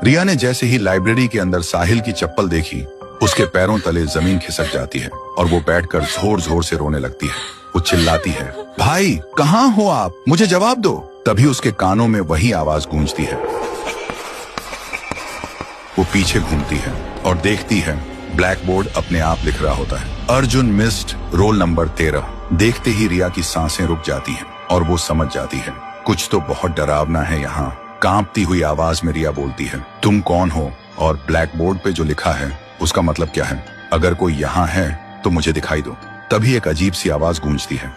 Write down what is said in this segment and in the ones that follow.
रिया ने जैसे ही लाइब्रेरी के अंदर साहिल की चप्पल देखी, उसके पैरों तले जमीन खिसक जाती है और वो बैठकर जोर जोर से रोने लगती है। वो चिल्लाती है, भाई कहाँ हो आप, मुझे जवाब दो। तभी उसके कानों में वही आवाज गूंजती है। वो पीछे घूमती है और देखती है ब्लैक बोर्ड अपने आप लिख रहा होता है, अर्जुन मिस्ड रोल नंबर 13। देखते ही रिया की सांसें रुक जाती हैं और वो समझ जाती है कुछ तो बहुत डरावना है यहाँ। कांपती हुई आवाज में रिया बोलती है, तुम कौन हो और ब्लैक बोर्ड पे जो लिखा है उसका मतलब क्या है? अगर कोई यहाँ है तो मुझे दिखाई दो। तभी एक अजीब सी आवाज गूंजती है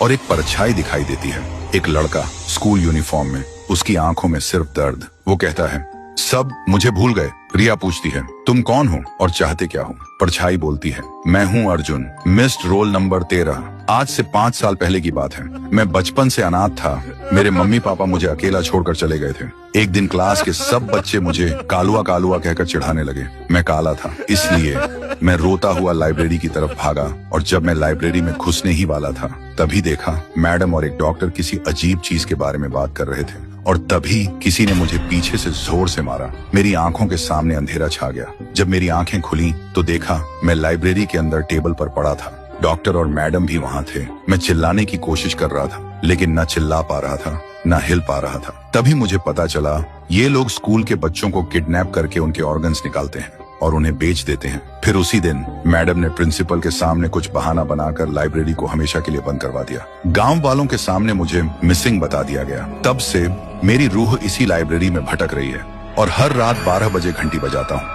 और एक परछाई दिखाई देती है। एक लड़का स्कूल यूनिफॉर्म में, उसकी आंखों में सिर्फ दर्द। वो कहता है, सब मुझे भूल गए। रिया पूछती है, तुम कौन हो और चाहते क्या हो? परछाई बोलती है, मैं हूँ अर्जुन, मिस्ड रोल नंबर 13। आज से 5 साल पहले की बात है। मैं बचपन से अनाथ था। मेरे मम्मी पापा मुझे अकेला छोड़कर चले गए थे। एक दिन क्लास के सब बच्चे मुझे कालुआ कालुआ कहकर चिढ़ाने लगे। मैं काला था, इसलिए मैं रोता हुआ लाइब्रेरी की तरफ भागा और जब मैं लाइब्रेरी में घुसने ही वाला था तभी देखा मैडम और एक डॉक्टर किसी अजीब चीज के बारे में बात कर रहे थे और तभी किसी ने मुझे पीछे से जोर से मारा। मेरी आंखों के सामने अंधेरा छा गया। जब मेरी आंखें खुली तो देखा मैं लाइब्रेरी के अंदर टेबल पर पड़ा था। डॉक्टर और मैडम भी वहाँ थे। मैं चिल्लाने की कोशिश कर रहा था लेकिन न चिल्ला पा रहा था न हिल पा रहा था। तभी मुझे पता चला ये लोग स्कूल के बच्चों को किडनैप करके उनके ऑर्गन्स निकालते हैं और उन्हें बेच देते हैं। फिर उसी दिन मैडम ने प्रिंसिपल के सामने कुछ बहाना बनाकर लाइब्रेरी को हमेशा के लिए बंद करवा दिया। गांव वालों के सामने मुझे मिसिंग बता दिया गया। तब से मेरी रूह इसी लाइब्रेरी में भटक रही है और हर रात 12 बजे घंटी बजाता हूँ,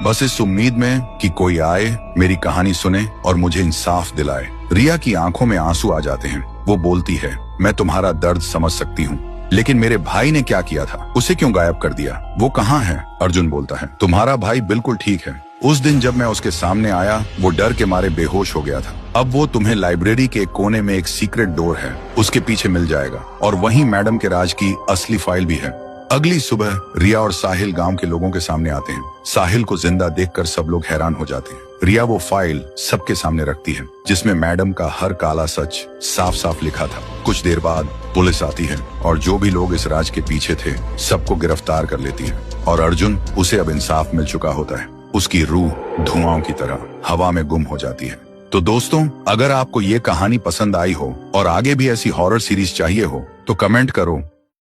बस इस उम्मीद में कि कोई आए, मेरी कहानी सुने और मुझे इंसाफ दिलाए। रिया की आंखों में आंसू आ जाते हैं। वो बोलती है, मैं तुम्हारा दर्द समझ सकती हूँ, लेकिन मेरे भाई ने क्या किया था? उसे क्यों गायब कर दिया? वो कहाँ है? अर्जुन बोलता है, तुम्हारा भाई बिल्कुल ठीक है। उस दिन जब मैं उसके सामने आया वो डर के मारे बेहोश हो गया था। अब वो तुम्हें लाइब्रेरी के एक कोने में एक सीक्रेट डोर है, उसके पीछे मिल जाएगा और वहीं मैडम के राज की असली फाइल भी है। अगली सुबह रिया और साहिल गांव के लोगों के सामने आते हैं। साहिल को जिंदा देखकर सब लोग हैरान हो जाते हैं। रिया वो फाइल सबके सामने रखती है जिसमें मैडम का हर काला सच साफ साफ लिखा था। कुछ देर बाद पुलिस आती है और जो भी लोग इस राज के पीछे थे सबको गिरफ्तार कर लेती है और अर्जुन, उसे अब इंसाफ मिल चुका होता है। उसकी रूह धुआं की तरह हवा में गुम हो जाती है। तो दोस्तों, अगर आपको ये कहानी पसंद आई हो और आगे भी ऐसी हॉरर सीरीज चाहिए हो तो कमेंट करो